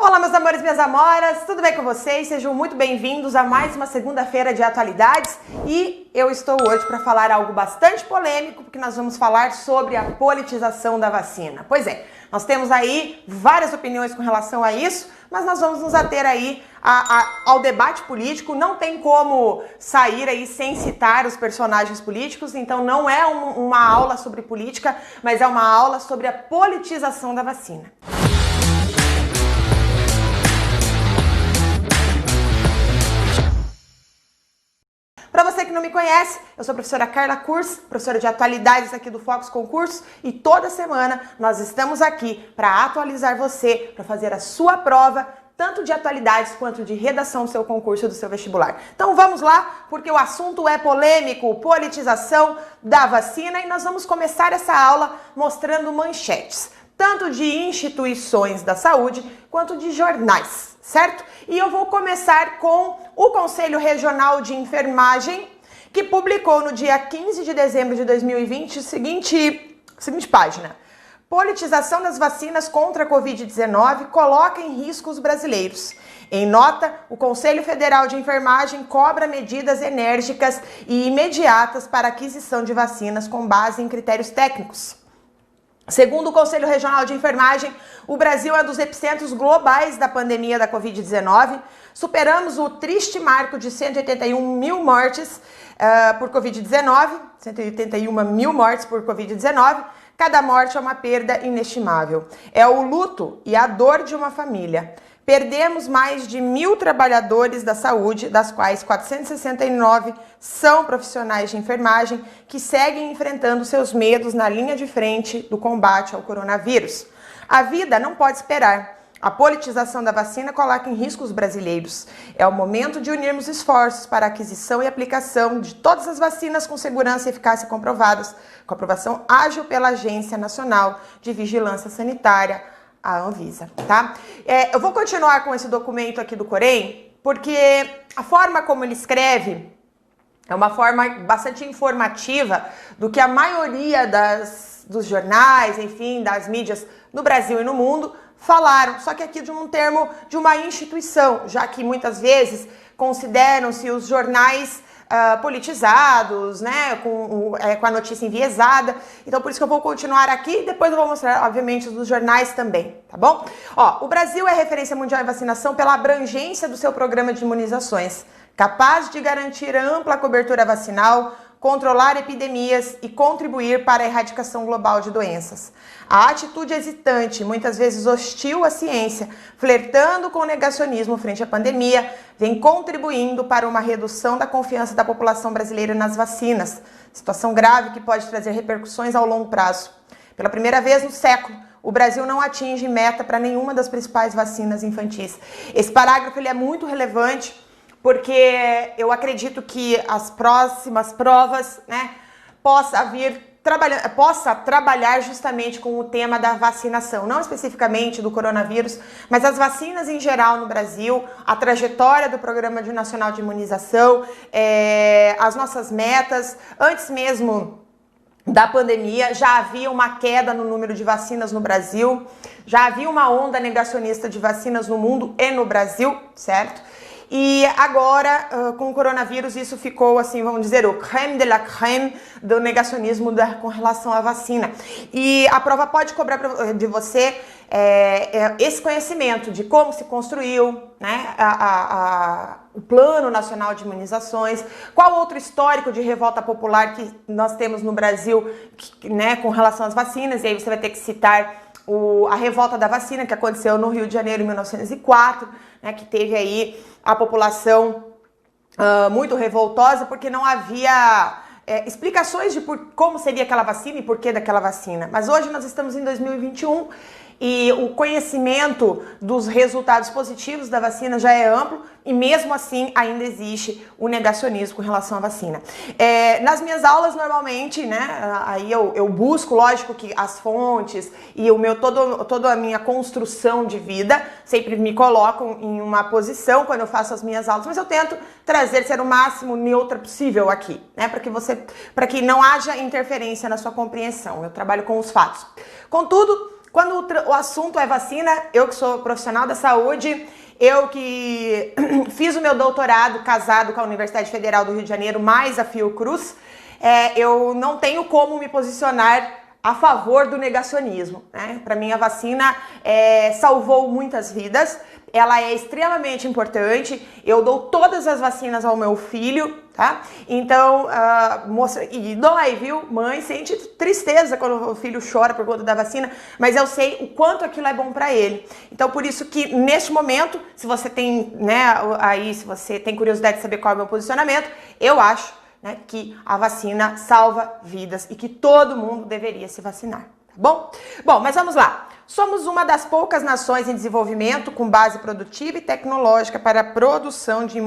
Olá, meus amores e minhas amoras, tudo bem com vocês? Sejam muito bem-vindos a mais uma segunda-feira de atualidades e eu estou hoje para falar algo bastante polêmico, porque nós vamos falar sobre a politização da vacina. Pois é, nós temos aí várias opiniões com relação a isso, mas nós vamos nos ater aí ao debate político. Não tem como sair aí sem citar os personagens políticos, então não é uma aula sobre política, mas é uma aula sobre a politização da vacina. Para você que não me conhece, eu sou a professora Carla Kurz, professora de atualidades aqui do Focus Concurso, e toda semana nós estamos aqui para atualizar você, para fazer a sua prova, tanto de atualidades quanto de redação do seu concurso e do seu vestibular. Então vamos lá, porque o assunto é polêmico, politização da vacina, e nós vamos começar essa aula mostrando manchetes, tanto de instituições da saúde quanto de jornais, certo? E eu vou começar com o Conselho Regional de Enfermagem, que publicou no dia 15 de dezembro de 2020 a seguinte página: politização das vacinas contra a Covid-19 coloca em risco os brasileiros. Em nota, o Conselho Federal de Enfermagem cobra medidas enérgicas e imediatas para aquisição de vacinas com base em critérios técnicos. Segundo o Conselho Regional de Enfermagem, o Brasil é um dos epicentros globais da pandemia da Covid-19. Superamos o triste marco de 181 mil mortes por Covid-19, 181 mil mortes por Covid-19. Cada morte é uma perda inestimável. É o luto e a dor de uma família. Perdemos mais de 1.000 trabalhadores da saúde, das quais 469 são profissionais de enfermagem que seguem enfrentando seus medos na linha de frente do combate ao coronavírus. A vida não pode esperar. A politização da vacina coloca em risco os brasileiros. É o momento de unirmos esforços para a aquisição e aplicação de todas as vacinas com segurança e eficácia comprovadas, com aprovação ágil pela Agência Nacional de Vigilância Sanitária, a Anvisa, tá? Eu vou continuar com esse documento aqui do Corém, porque a forma como ele escreve é uma forma bastante informativa do que a maioria dos jornais, enfim, das mídias no Brasil e no mundo falaram, só que aqui de um termo de uma instituição, já que muitas vezes consideram-se os jornais politizados, né, com a notícia enviesada. Então por isso que eu vou continuar aqui e depois eu vou mostrar, obviamente, os dos jornais também, tá bom? Ó, o Brasil é referência mundial em vacinação pela abrangência do seu programa de imunizações, capaz de garantir ampla cobertura vacinal, controlar epidemias e contribuir para a erradicação global de doenças. A atitude hesitante, muitas vezes hostil à ciência, flertando com o negacionismo frente à pandemia, vem contribuindo para uma redução da confiança da população brasileira nas vacinas, situação grave que pode trazer repercussões ao longo prazo. Pela primeira vez no século, o Brasil não atinge meta para nenhuma das principais vacinas infantis. Esse parágrafo ele é muito relevante, porque eu acredito que as próximas provas, né, possa trabalhar justamente com o tema da vacinação, não especificamente do coronavírus, mas as vacinas em geral no Brasil, a trajetória do Programa Nacional de Imunização, as nossas metas. Antes mesmo da pandemia, já havia uma queda no número de vacinas no Brasil, já havia uma onda negacionista de vacinas no mundo e no Brasil, certo? E agora, com o coronavírus, isso ficou, assim, vamos dizer, o crème de la crème do negacionismo com relação à vacina. E a prova pode cobrar de você esse conhecimento de como se construiu, né, o Plano Nacional de Imunizações, qual outro histórico de revolta popular que nós temos no Brasil, né, com relação às vacinas, e aí você vai ter que citar a revolta da vacina que aconteceu no Rio de Janeiro em 1904, né, que teve aí a população muito revoltosa porque não havia explicações de como seria aquela vacina e por que daquela vacina. Mas hoje nós estamos em 2021 e o conhecimento dos resultados positivos da vacina já é amplo e mesmo assim ainda existe o negacionismo com relação à vacina. Nas minhas aulas normalmente, né, aí eu busco, lógico que as fontes e toda a minha construção de vida sempre me colocam em uma posição quando eu faço as minhas aulas, mas eu tento ser o máximo neutra possível aqui, né, para que não haja interferência na sua compreensão. Eu trabalho com os fatos. Contudo, Quando o assunto é vacina, eu que sou profissional da saúde, eu que fiz o meu doutorado casado com a Universidade Federal do Rio de Janeiro, mais a Fiocruz, eu não tenho como me posicionar a favor do negacionismo, né? Para mim, a vacina salvou muitas vidas, ela é extremamente importante. Eu dou todas as vacinas ao meu filho, tá? Então, e dói, viu? Mãe sente tristeza quando o filho chora por conta da vacina, mas eu sei o quanto aquilo é bom para ele. Então, por isso que neste momento, se você tem, né, se você tem curiosidade de saber qual é o meu posicionamento, eu acho, né, que a vacina salva vidas e que todo mundo deveria se vacinar, tá bom? Bom, mas vamos lá. Somos uma das poucas nações em desenvolvimento com base produtiva e tecnológica para a produção de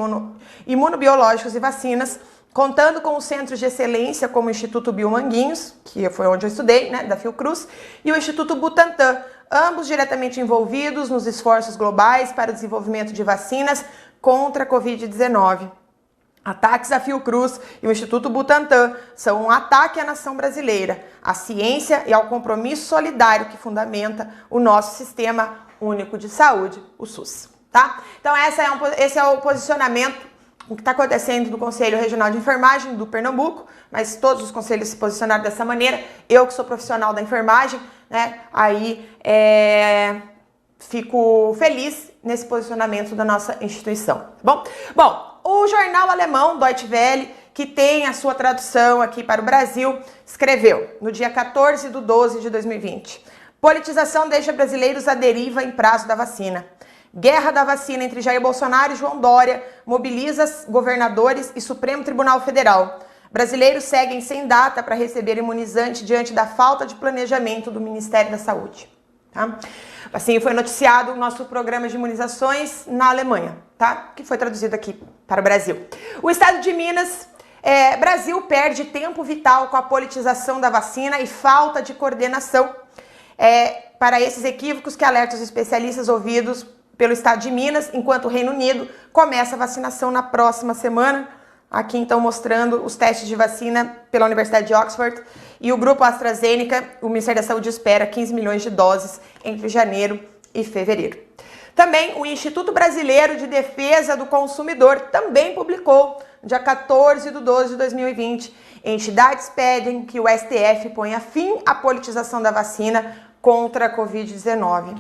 imunobiológicos e vacinas, contando com os centros de excelência como o Instituto Biomanguinhos, que foi onde eu estudei, né, da Fiocruz, e o Instituto Butantan, ambos diretamente envolvidos nos esforços globais para o desenvolvimento de vacinas contra a Covid-19. Ataques à Fiocruz e o Instituto Butantan são um ataque à nação brasileira, à ciência e ao compromisso solidário que fundamenta o nosso Sistema Único de Saúde, o SUS, tá? Então esse é o posicionamento que está acontecendo do Conselho Regional de Enfermagem do Pernambuco, mas todos os conselhos se posicionaram dessa maneira. Eu que sou profissional da enfermagem, né, fico feliz nesse posicionamento da nossa instituição, tá bom? Bom, o jornal alemão Deutsche Welle, que tem a sua tradução aqui para o Brasil, escreveu no dia 14/12 de 2020: politização deixa brasileiros à deriva em prazo da vacina. Guerra da vacina entre Jair Bolsonaro e João Dória mobiliza governadores e Supremo Tribunal Federal. Brasileiros seguem sem data para receber imunizante diante da falta de planejamento do Ministério da Saúde. Tá? Assim foi noticiado o nosso programa de imunizações na Alemanha, tá? Que foi traduzido aqui para o Brasil. O estado de Minas, Brasil perde tempo vital com a politização da vacina e falta de coordenação. Para esses equívocos que alertam os especialistas ouvidos pelo estado de Minas, enquanto o Reino Unido começa a vacinação na próxima semana. Aqui então mostrando os testes de vacina pela Universidade de Oxford e o grupo AstraZeneca, o Ministério da Saúde espera 15 milhões de doses entre janeiro e fevereiro. Também o Instituto Brasileiro de Defesa do Consumidor também publicou, no dia 14/12 de 2020, entidades pedem que o STF ponha fim à politização da vacina contra a Covid-19.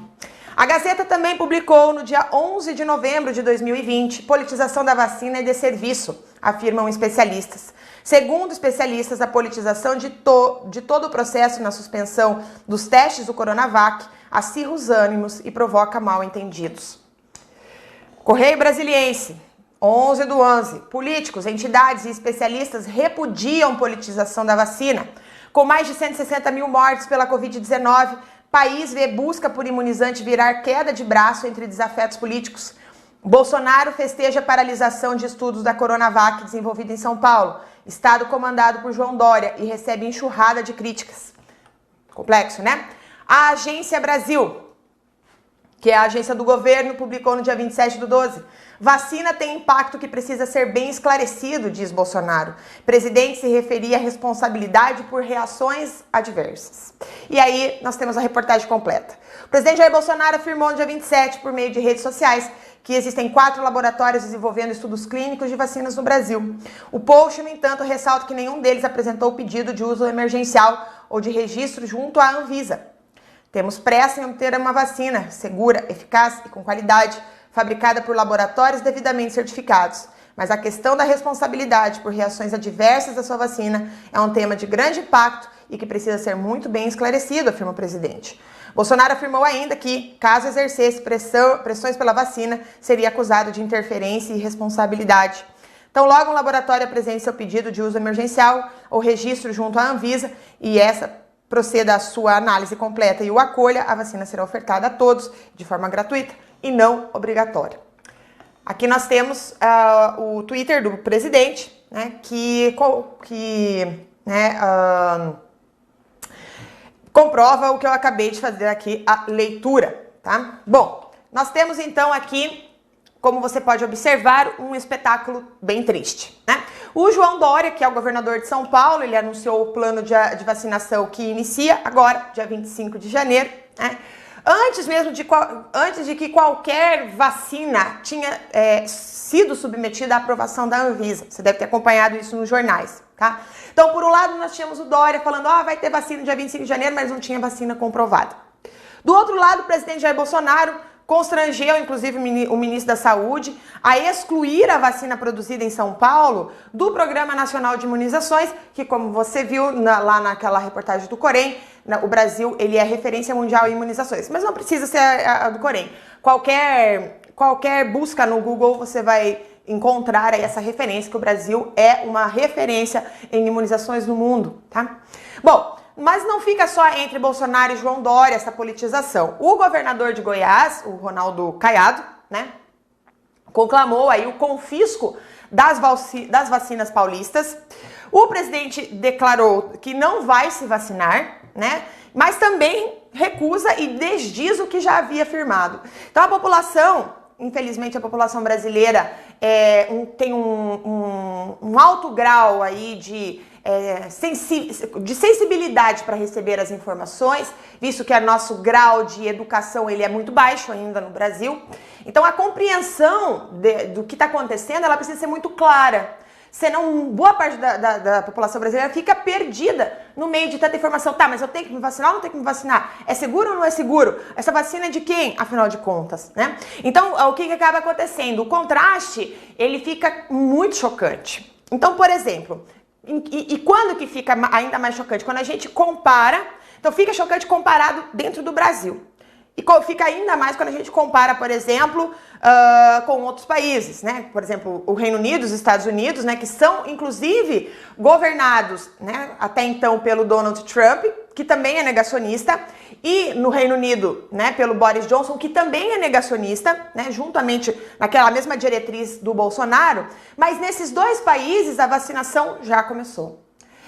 A Gazeta também publicou no dia 11 de novembro de 2020, politização da vacina é desserviço, afirmam especialistas. Segundo especialistas, a politização de todo o processo na suspensão dos testes do Coronavac acirra os ânimos e provoca mal-entendidos. Correio Brasiliense, 11/11, políticos, entidades e especialistas repudiam politização da vacina. Com mais de 160 mil mortes pela Covid-19, país vê busca por imunizante virar queda de braço entre desafetos políticos. Bolsonaro festeja a paralisação de estudos da Coronavac desenvolvida em São Paulo, estado comandado por João Dória, e recebe enxurrada de críticas. Complexo, né? A Agência Brasil, que é a agência do governo, publicou no dia 27/12. Vacina tem impacto que precisa ser bem esclarecido, diz Bolsonaro. Presidente se referia à responsabilidade por reações adversas. E aí nós temos a reportagem completa. O presidente Jair Bolsonaro afirmou no dia 27, por meio de redes sociais, que existem 4 laboratórios desenvolvendo estudos clínicos de vacinas no Brasil. O post, no entanto, ressalta que nenhum deles apresentou pedido de uso emergencial ou de registro junto à Anvisa. Temos pressa em obter uma vacina segura, eficaz e com qualidade, fabricada por laboratórios devidamente certificados. Mas a questão da responsabilidade por reações adversas da sua vacina é um tema de grande impacto e que precisa ser muito bem esclarecido, afirma o presidente. Bolsonaro afirmou ainda que, caso exercesse pressões pela vacina, seria acusado de interferência e irresponsabilidade. Então, logo um laboratório apresente seu pedido de uso emergencial ou registro junto à Anvisa e essa proceda à sua análise completa e o acolha, a vacina será ofertada a todos de forma gratuita e não obrigatória. Aqui nós temos o Twitter do presidente, né, que comprova o que eu acabei de fazer aqui, a leitura, tá? Bom, nós temos então aqui, como você pode observar, um espetáculo bem triste, né? O João Dória, que é o governador de São Paulo, ele anunciou o plano de vacinação que inicia agora, dia 25 de janeiro, né? Antes de que qualquer vacina tinha sido submetida à aprovação da Anvisa. Você deve ter acompanhado isso nos jornais, tá? Então, por um lado, nós tínhamos o Dória falando, vai ter vacina dia 25 de janeiro, mas não tinha vacina comprovada. Do outro lado, o presidente Jair Bolsonaro constrangeu, inclusive, o ministro da Saúde a excluir a vacina produzida em São Paulo do Programa Nacional de Imunizações, que, como você viu lá naquela reportagem do Corém, o Brasil ele é referência mundial em imunizações, mas não precisa ser a do Corém. Qualquer busca no Google você vai encontrar aí essa referência, que o Brasil é uma referência em imunizações no mundo, tá? Bom, mas não fica só entre Bolsonaro e João Dória essa politização. O governador de Goiás, o Ronaldo Caiado, né, conclamou aí o confisco das vacinas paulistas. O presidente declarou que não vai se vacinar, né, mas também recusa e desdiz o que já havia afirmado. Então a população, infelizmente a população brasileira tem um alto grau aí de sensibilidade para receber as informações, visto que o nosso grau de educação ele é muito baixo ainda no Brasil. Então a compreensão do que está acontecendo ela precisa ser muito clara. Senão boa parte da população brasileira fica perdida no meio de tanta informação. Tá, mas eu tenho que me vacinar ou não tenho que me vacinar? É seguro ou não é seguro? Essa vacina é de quem, afinal de contas, né? Então, o que acaba acontecendo? O contraste, ele fica muito chocante. Então, por exemplo, e quando que fica ainda mais chocante? Quando a gente compara, então fica chocante comparado dentro do Brasil. E fica ainda mais quando a gente compara, por exemplo, com outros países, né? Por exemplo, o Reino Unido, os Estados Unidos, né? Que são, inclusive, governados, né? Até então pelo Donald Trump, que também é negacionista, e no Reino Unido, né? Pelo Boris Johnson, que também é negacionista, né? Juntamente naquela mesma diretriz do Bolsonaro. Mas nesses dois países a vacinação já começou.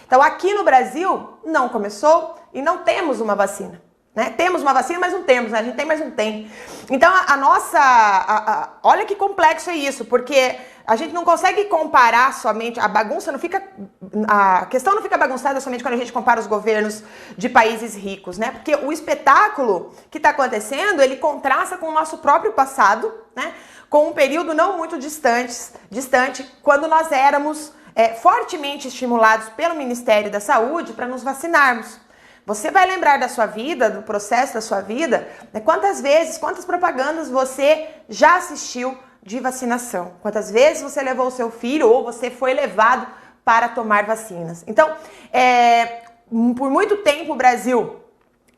Então aqui no Brasil não começou e não temos uma vacina. Né? Temos uma vacina, mas não temos, né? A gente tem, mas não tem. Então, olha que complexo é isso, porque a gente não consegue comparar somente, a questão não fica bagunçada somente quando a gente compara os governos de países ricos, né? Porque o espetáculo que está acontecendo, ele contrasta com o nosso próprio passado, né? Com um período não muito distante, quando nós éramos fortemente estimulados pelo Ministério da Saúde para nos vacinarmos. Você vai lembrar da sua vida, do processo da sua vida, né? Quantas propagandas você já assistiu de vacinação? Quantas vezes você levou o seu filho ou você foi levado para tomar vacinas? Então, por muito tempo o Brasil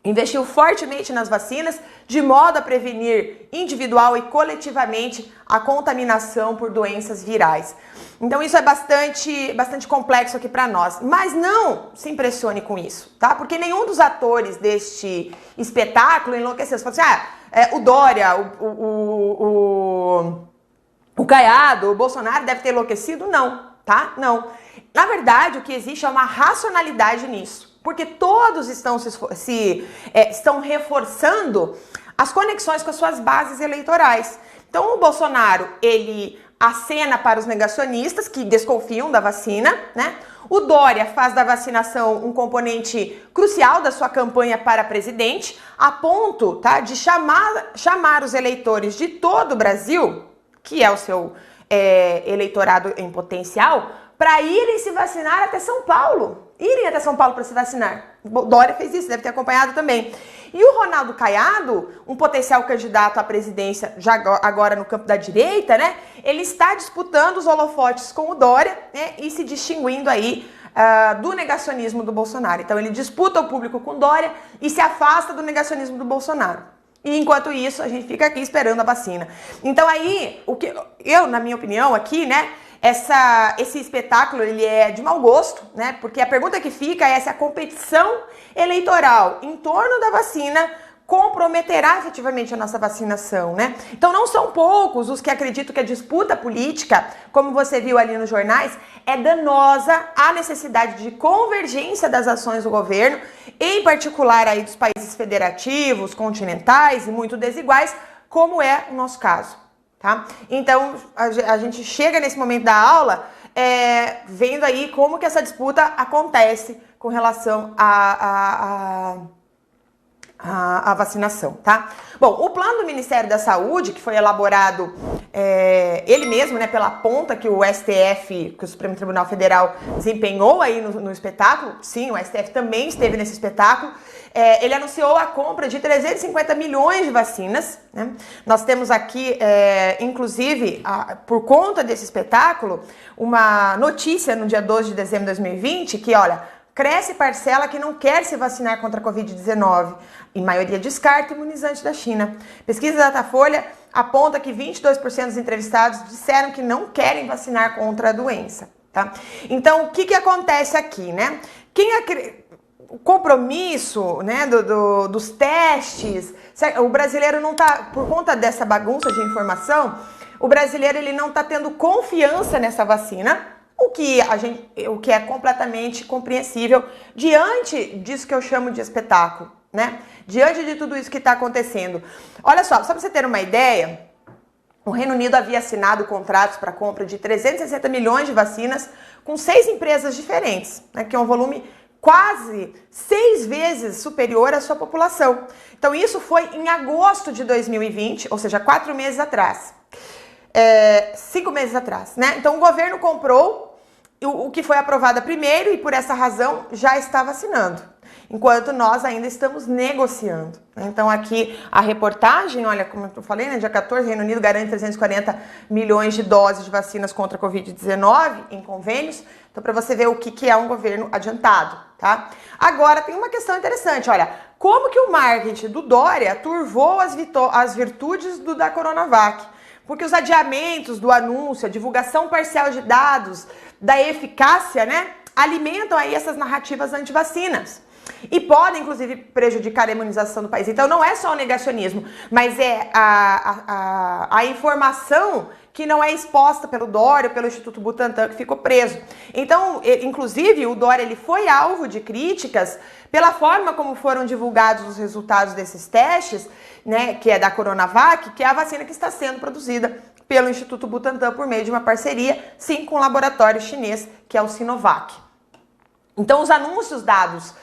investiu fortemente nas vacinas, de modo a prevenir individual e coletivamente a contaminação por doenças virais. Então isso é bastante complexo aqui para nós. Mas não se impressione com isso, tá? Porque nenhum dos atores deste espetáculo enlouqueceu. Você fala assim, o Dória, o Caiado, o Bolsonaro deve ter enlouquecido? Não, tá? Não. Na verdade, o que existe é uma racionalidade nisso. Porque todos estão reforçando as conexões com as suas bases eleitorais. Então o Bolsonaro, ele acena para os negacionistas que desconfiam da vacina, né? O Dória faz da vacinação um componente crucial da sua campanha para presidente, a ponto, tá, de chamar os eleitores de todo o Brasil, que é o seu eleitorado em potencial, para irem se vacinar até São Paulo. Irem até São Paulo para se vacinar. O Dória fez isso, deve ter acompanhado também. E o Ronaldo Caiado, um potencial candidato à presidência, já agora no campo da direita, né? Ele está disputando os holofotes com o Dória, né? E se distinguindo aí do negacionismo do Bolsonaro. Então ele disputa o público com o Dória e se afasta do negacionismo do Bolsonaro. E enquanto isso, a gente fica aqui esperando a vacina. Então aí, na minha opinião aqui, né? Esse espetáculo, ele é de mau gosto, né? Porque a pergunta que fica é se a competição eleitoral em torno da vacina comprometerá efetivamente a nossa vacinação, né? Então não são poucos os que acreditam que a disputa política, como você viu ali nos jornais, é danosa à necessidade de convergência das ações do governo, em particular aí dos países federativos, continentais e muito desiguais, como é o nosso caso. Tá? Então, a gente chega nesse momento da aula vendo aí como que essa disputa acontece com relação a vacinação, tá? Bom, o plano do Ministério da Saúde, que foi elaborado ele mesmo, né, pela ponta que o STF, que o Supremo Tribunal Federal desempenhou aí no espetáculo, sim, o STF também esteve nesse espetáculo, ele anunciou a compra de 350 milhões de vacinas, né? Nós temos aqui, inclusive, por conta desse espetáculo, uma notícia no dia 12 de dezembro de 2020, que, olha, cresce parcela que não quer se vacinar contra a Covid-19. Em maioria descarta imunizante da China. Pesquisa da Datafolha aponta que 22% dos entrevistados disseram que não querem vacinar contra a doença. Tá? Então, o que acontece aqui, né? O compromisso, né, dos testes, o brasileiro não tá, por conta dessa bagunça de informação, o brasileiro ele não está tendo confiança nessa vacina, o que é completamente compreensível diante disso que eu chamo de espetáculo, né? Diante de tudo isso que está acontecendo. Olha só para você ter uma ideia, o Reino Unido havia assinado contratos para compra de 360 milhões de vacinas com 6 empresas diferentes, né? Que é um volume quase 6 vezes superior à sua população. Então isso foi em agosto de 2020, ou seja, 4 meses atrás. 5 meses atrás, né? Então o governo comprou o que foi aprovado primeiro e por essa razão já está vacinando, enquanto nós ainda estamos negociando. Então aqui a reportagem, olha, como eu falei, né, dia 14, Reino Unido garante 340 milhões de doses de vacinas contra a Covid-19 em convênios. Então para você ver o que é um governo adiantado, tá? Agora tem uma questão interessante, olha, como que o marketing do Dória turvou as virtudes da Coronavac? Porque os adiamentos do anúncio, a divulgação parcial de dados, da eficácia, né, alimentam aí essas narrativas anti-vacinas. E podem, inclusive, prejudicar a imunização do país. Então, não é só o negacionismo, mas é a informação que não é exposta pelo Dória, pelo Instituto Butantan, que ficou preso. Então, inclusive, o Dória ele foi alvo de críticas pela forma como foram divulgados os resultados desses testes, né, que é da Coronavac, que é a vacina que está sendo produzida pelo Instituto Butantan por meio de uma parceria, sim, com o laboratório chinês, que é o Sinovac. Então, os anúncios dados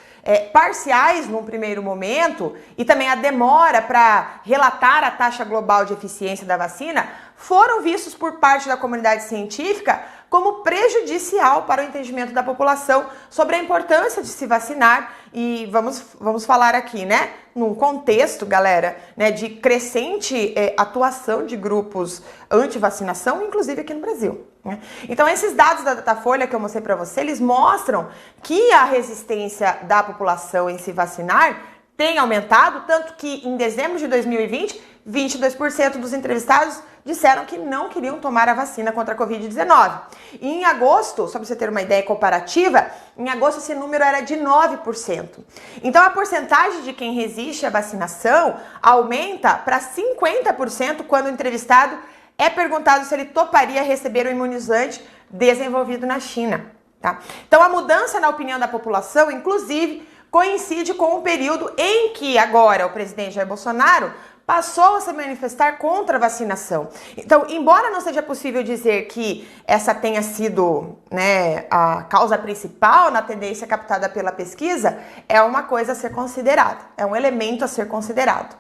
parciais num primeiro momento e também a demora para relatar a taxa global de eficiência da vacina foram vistos por parte da comunidade científica como prejudicial para o entendimento da população sobre a importância de se vacinar e vamos falar aqui, né, num contexto, galera, né, de crescente atuação de grupos anti-vacinação, inclusive aqui no Brasil. Né? Então esses dados da Datafolha que eu mostrei para você, eles mostram que a resistência da população em se vacinar tem aumentado, tanto que em dezembro de 2020, 22% dos entrevistados disseram que não queriam tomar a vacina contra a Covid-19. E em agosto, só para você ter uma ideia comparativa, em agosto esse número era de 9%. Então a porcentagem de quem resiste à vacinação aumenta para 50% quando o entrevistado é perguntado se ele toparia receber o imunizante desenvolvido na China. Tá? Então a mudança na opinião da população, inclusive, coincide com o período em que agora o presidente Jair Bolsonaro passou a se manifestar contra a vacinação. Então, embora não seja possível dizer que essa tenha sido, né, a causa principal na tendência captada pela pesquisa, é uma coisa a ser considerada, é um elemento a ser considerado.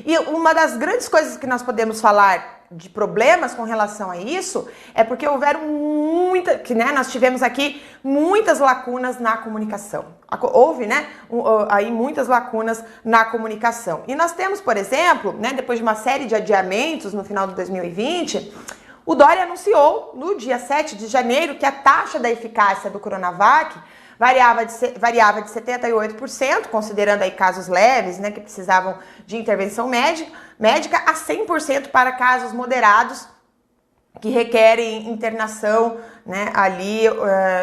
E uma das grandes coisas que nós podemos falar de problemas com relação a isso é porque houveram nós tivemos aqui muitas lacunas na comunicação. Houve, né, aí muitas lacunas na comunicação. E nós temos, por exemplo, né, depois de uma série de adiamentos no final de 2020, o Dória anunciou no dia 7 de janeiro que a taxa da eficácia do Coronavac variava de 78%, considerando aí casos leves, né, que precisavam de intervenção médica, a 100% para casos moderados que requerem internação, né, ali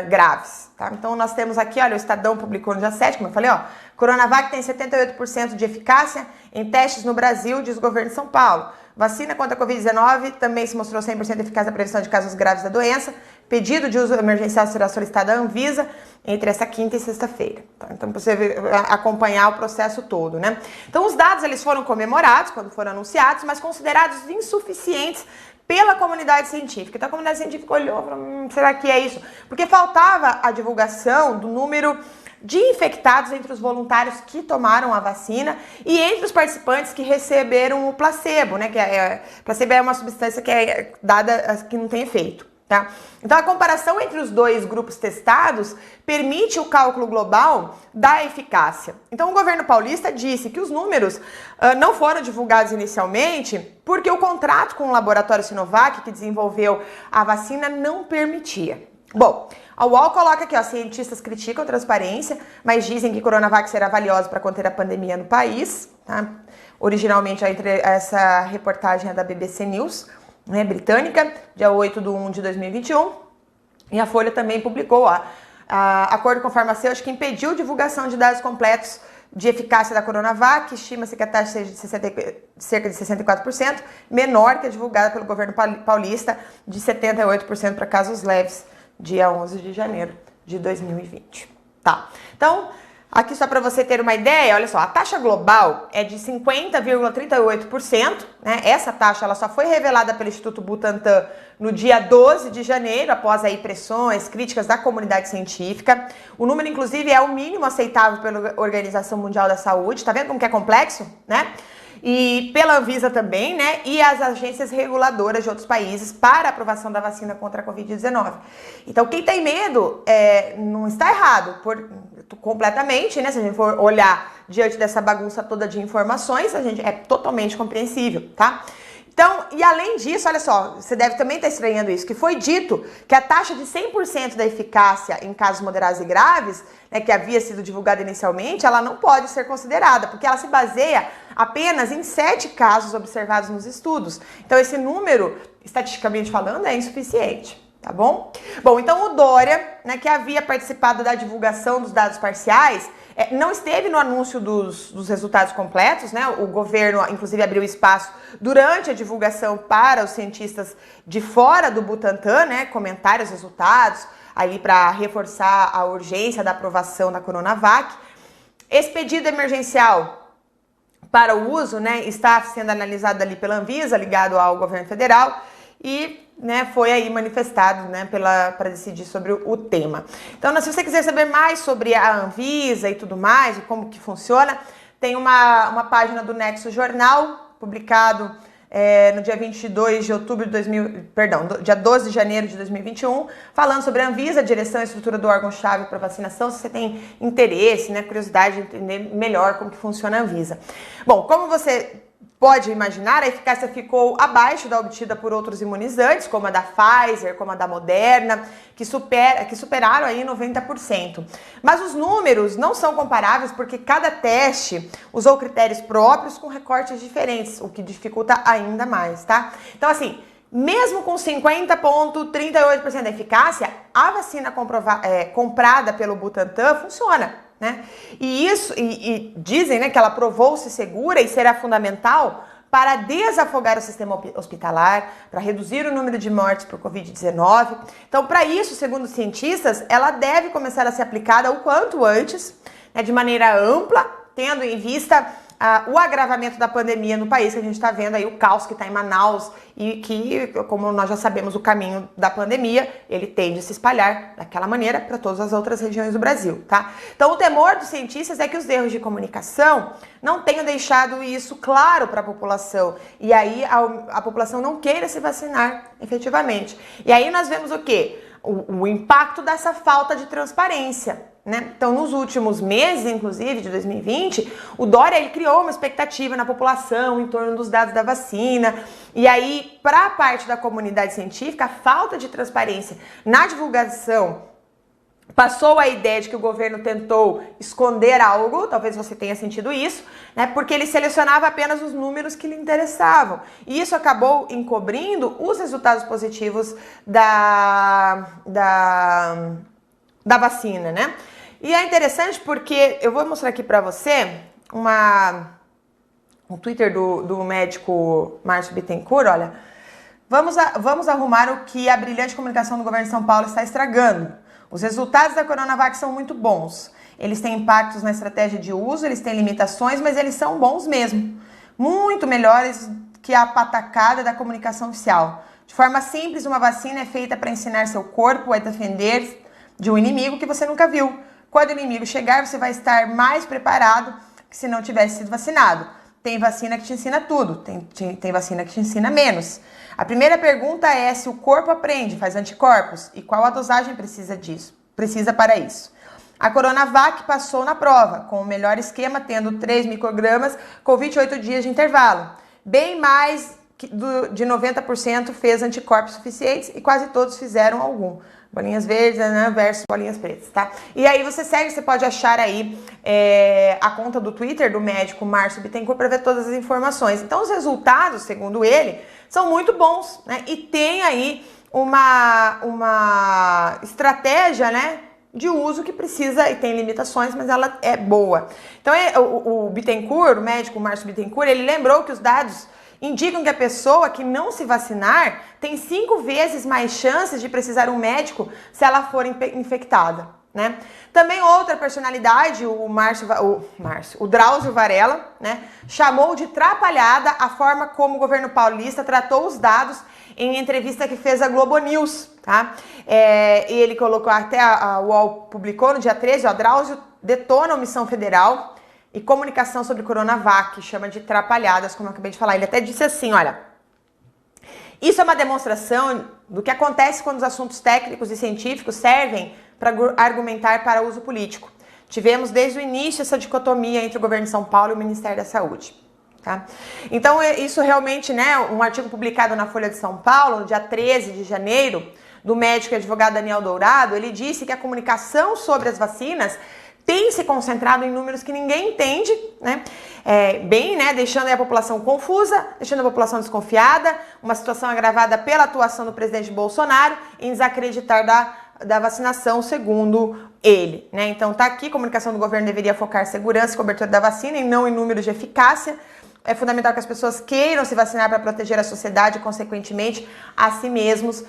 graves. Tá? Então nós temos aqui, olha, o Estadão publicou no dia 7, como eu falei, ó, Coronavac tem 78% de eficácia em testes no Brasil, diz o governo de São Paulo. Vacina contra a Covid-19 também se mostrou 100% eficaz na prevenção de casos graves da doença. Pedido de uso emergencial será solicitado à Anvisa entre essa quinta e sexta-feira. Tá? Então, para você acompanhar o processo todo, né? Então, os dados eles foram comemorados quando foram anunciados, mas considerados insuficientes pela comunidade científica. Então, a comunidade científica olhou e falou, será que é isso? Porque faltava a divulgação do número de infectados entre os voluntários que tomaram a vacina e entre os participantes que receberam o placebo, né? Placebo é uma substância que é dada que não tem efeito, tá? Então a comparação entre os dois grupos testados permite o cálculo global da eficácia. Então o governo paulista disse que os números não foram divulgados inicialmente porque o contrato com o laboratório Sinovac, que desenvolveu a vacina, não permitia. Bom, a UOL coloca aqui, ó, cientistas criticam a transparência, mas dizem que Coronavac será valiosa para conter a pandemia no país, tá? Originalmente essa reportagem é da BBC News, né, britânica, dia 8/1/2021, e a Folha também publicou, ó, acordo com o farmacêutico que impediu a divulgação de dados completos de eficácia da Coronavac, estima-se que a taxa seja de cerca de 64%, menor que a divulgada pelo governo paulista, de 78% para casos leves, dia 11 de janeiro de 2020. Tá, então, aqui só para você ter uma ideia, olha só, a taxa global é de 50,38%, né? Essa taxa ela só foi revelada pelo Instituto Butantan no dia 12 de janeiro, após aí pressões, críticas da comunidade científica. O número, inclusive, é o mínimo aceitável pela Organização Mundial da Saúde. Tá vendo como que é complexo, né? E pela Anvisa também, né? E as agências reguladoras de outros países para a aprovação da vacina contra a Covid-19. Então, quem tem medo não está errado completamente, né? Se a gente for olhar diante dessa bagunça toda de informações, é totalmente compreensível, tá? Então, e além disso, olha só, você deve também estar estranhando isso, que foi dito que a taxa de 100% da eficácia em casos moderados e graves, né, que havia sido divulgada inicialmente, ela não pode ser considerada, porque ela se baseia apenas em 7 casos observados nos estudos. Então, esse número, estatisticamente falando, é insuficiente. Tá bom? Bom, então o Dória, né, que havia participado da divulgação dos dados parciais, não esteve no anúncio dos resultados completos, né? O governo, inclusive, abriu espaço durante a divulgação para os cientistas de fora do Butantan, né, comentar os resultados, ali para reforçar a urgência da aprovação da Coronavac. Esse pedido emergencial para o uso, né, está sendo analisado ali pela Anvisa, ligado ao governo federal, e, né, foi aí manifestado, né, para decidir sobre o tema. Então, se você quiser saber mais sobre a Anvisa e tudo mais, e como que funciona, tem uma página do Nexo Jornal, publicado no dia 22 de outubro de dia 12 de janeiro de 2021, falando sobre a Anvisa, a direção e estrutura do órgão-chave para vacinação, se você tem interesse, né, curiosidade de entender melhor como que funciona a Anvisa. Bom, como você pode imaginar, a eficácia ficou abaixo da obtida por outros imunizantes, como a da Pfizer, como a da Moderna, que superaram aí 90%. Mas os números não são comparáveis porque cada teste usou critérios próprios com recortes diferentes, o que dificulta ainda mais, tá? Então, assim, mesmo com 50,38% da eficácia, a vacina comprada pelo Butantan funciona, né? E dizem, né, que ela provou-se segura e será fundamental para desafogar o sistema hospitalar, para reduzir o número de mortes por Covid-19. Então, para isso, segundo os cientistas, ela deve começar a ser aplicada o quanto antes, né, de maneira ampla, tendo em vista o agravamento da pandemia no país, que a gente está vendo aí o caos que está em Manaus e que, como nós já sabemos, o caminho da pandemia, ele tende a se espalhar daquela maneira para todas as outras regiões do Brasil, tá? Então, o temor dos cientistas é que os erros de comunicação não tenham deixado isso claro para a população e aí a população não queira se vacinar efetivamente. E aí nós vemos o quê? O impacto dessa falta de transparência, né? Então, nos últimos meses, inclusive, de 2020, o Dória ele criou uma expectativa na população em torno dos dados da vacina. E aí, para a parte da comunidade científica, a falta de transparência na divulgação passou a ideia de que o governo tentou esconder algo, talvez você tenha sentido isso, né? Porque ele selecionava apenas os números que lhe interessavam. E isso acabou encobrindo os resultados positivos da vacina, né? E é interessante porque eu vou mostrar aqui para você um Twitter do médico Márcio Bittencourt, olha. Vamos arrumar o que a brilhante comunicação do governo de São Paulo está estragando. Os resultados da Coronavac são muito bons. Eles têm impactos na estratégia de uso, eles têm limitações, mas eles são bons mesmo. Muito melhores que a patacada da comunicação oficial. De forma simples, uma vacina é feita para ensinar seu corpo a defender de um inimigo que você nunca viu. quando o inimigo chegar, você vai estar mais preparado que se não tivesse sido vacinado. Tem vacina que te ensina tudo, tem vacina que te ensina menos. A primeira pergunta é se o corpo aprende, faz anticorpos, e qual a dosagem precisa para isso. A Coronavac passou na prova, com o melhor esquema, tendo 3 microgramas com 28 dias de intervalo. Bem mais de 90% fez anticorpos suficientes e quase todos fizeram algum. Bolinhas verdes, né, versus bolinhas pretas, tá? E aí você pode achar aí a conta do Twitter do médico Márcio Bittencourt para ver todas as informações. Então os resultados, segundo ele, são muito bons, né? E tem aí uma estratégia, né, de uso que precisa e tem limitações, mas ela é boa. Então o Bittencourt, o médico Márcio Bittencourt, ele lembrou que os dados indicam que a pessoa que não se vacinar tem 5 vezes mais chances de precisar um médico se ela for infectada, né? Também outra personalidade, o Drauzio Varella, né, chamou de trapalhada a forma como o governo paulista tratou os dados em entrevista que fez a Globo News, tá? E ele colocou, até a UOL publicou no dia 13, ó, Drauzio detona a omissão federal e comunicação sobre Coronavac, chama de trapalhadas, como eu acabei de falar. Ele até disse assim, olha, isso é uma demonstração do que acontece quando os assuntos técnicos e científicos servem para argumentar para uso político. Tivemos desde o início essa dicotomia entre o governo de São Paulo e o Ministério da Saúde. Tá? Então, isso realmente, né, um artigo publicado na Folha de São Paulo, no dia 13 de janeiro, do médico e advogado Daniel Dourado, ele disse que a comunicação sobre as vacinas tem se concentrado em números que ninguém entende, né? Deixando a população confusa, deixando a população desconfiada, uma situação agravada pela atuação do presidente Bolsonaro em desacreditar da vacinação, segundo ele, né? Então tá aqui, a comunicação do governo deveria focar em segurança e cobertura da vacina e não em números de eficácia. É fundamental que as pessoas queiram se vacinar para proteger a sociedade e, consequentemente, a si mesmos,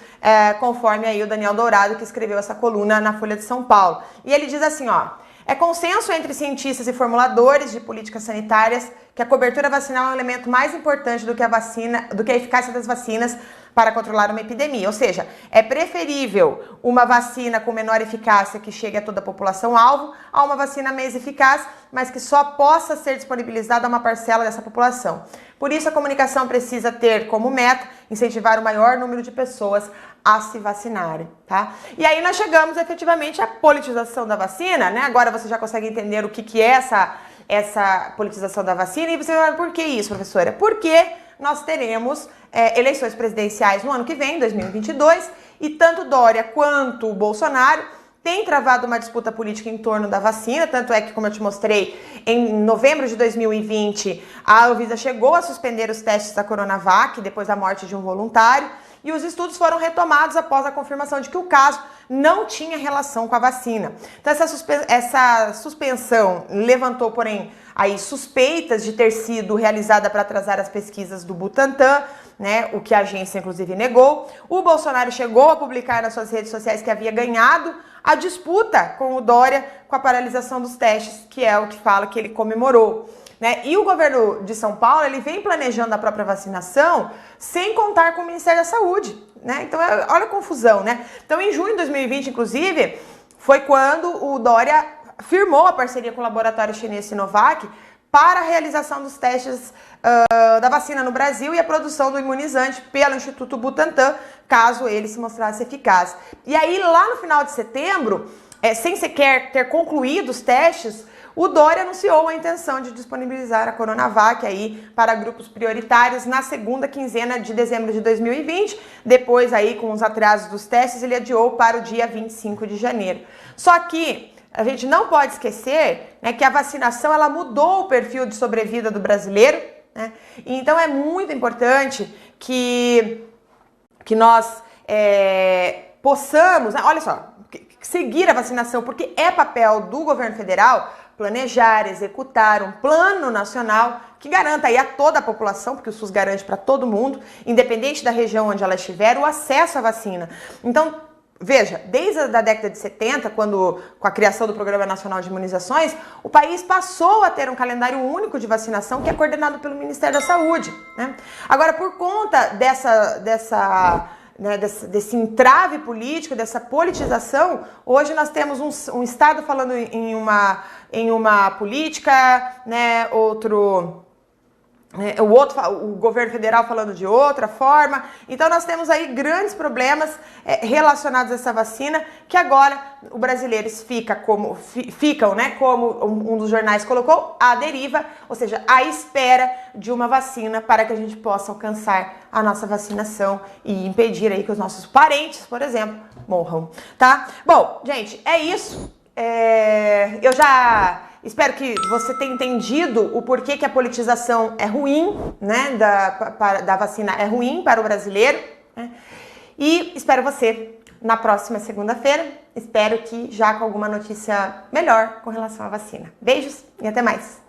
conforme aí o Daniel Dourado, que escreveu essa coluna na Folha de São Paulo. E ele diz assim, ó, é consenso entre cientistas e formuladores de políticas sanitárias que a cobertura vacinal é um elemento mais importante do que a eficácia das vacinas para controlar uma epidemia. Ou seja, é preferível uma vacina com menor eficácia que chegue a toda a população-alvo a uma vacina mais eficaz, mas que só possa ser disponibilizada a uma parcela dessa população. Por isso, a comunicação precisa ter como meta incentivar o maior número de pessoas a se vacinarem, tá? E aí nós chegamos efetivamente à politização da vacina, né? Agora você já consegue entender o que é essa politização da vacina. E você vai falar, por que isso, professora? Porque nós teremos eleições presidenciais no ano que vem, 2022, e tanto Dória quanto o Bolsonaro tem travado uma disputa política em torno da vacina, tanto é que, como eu te mostrei, em novembro de 2020, a Anvisa chegou a suspender os testes da Coronavac depois da morte de um voluntário, e os estudos foram retomados após a confirmação de que o caso não tinha relação com a vacina. Então, essa suspensão levantou, porém, aí suspeitas de ter sido realizada para atrasar as pesquisas do Butantan, né, o que a agência, inclusive, negou. O Bolsonaro chegou a publicar nas suas redes sociais que havia ganhado a disputa com o Dória com a paralisação dos testes, que é o que fala que ele comemorou. Né? E o governo de São Paulo, ele vem planejando a própria vacinação sem contar com o Ministério da Saúde, né? Então, olha a confusão, né? Então, em junho de 2020, inclusive, foi quando o Dória firmou a parceria com o laboratório chinês Sinovac para a realização dos testes da vacina no Brasil e a produção do imunizante pelo Instituto Butantan, caso ele se mostrasse eficaz. E aí, lá no final de setembro, sem sequer ter concluído os testes, o Dória anunciou a intenção de disponibilizar a Coronavac aí para grupos prioritários na segunda quinzena de dezembro de 2020. Depois, aí, com os atrasos dos testes, ele adiou para o dia 25 de janeiro. Só que a gente não pode esquecer, né, que a vacinação ela mudou o perfil de sobrevida do brasileiro, né? Então é muito importante que nós possamos, né, olha só, seguir a vacinação, porque é papel do governo federal planejar, executar um plano nacional que garanta aí a toda a população, porque o SUS garante para todo mundo, independente da região onde ela estiver, o acesso à vacina. Então, veja, desde a década de 70, quando com a criação do Programa Nacional de Imunizações, o país passou a ter um calendário único de vacinação que é coordenado pelo Ministério da Saúde, né? Agora, por conta dessa né, desse entrave político, dessa politização, hoje nós temos um Estado falando em uma política, né, o governo federal falando de outra forma. Então nós temos aí grandes problemas relacionados a essa vacina, que agora os brasileiros ficam, né, como um dos jornais colocou, à deriva, ou seja, à espera de uma vacina para que a gente possa alcançar a nossa vacinação e impedir aí que os nossos parentes, por exemplo, morram, tá? Bom, gente, é isso. Eu já espero que você tenha entendido o porquê que a politização é ruim, né, da vacina é ruim para o brasileiro, né? E espero você na próxima segunda-feira. Espero que já com alguma notícia melhor com relação à vacina. Beijos e até mais!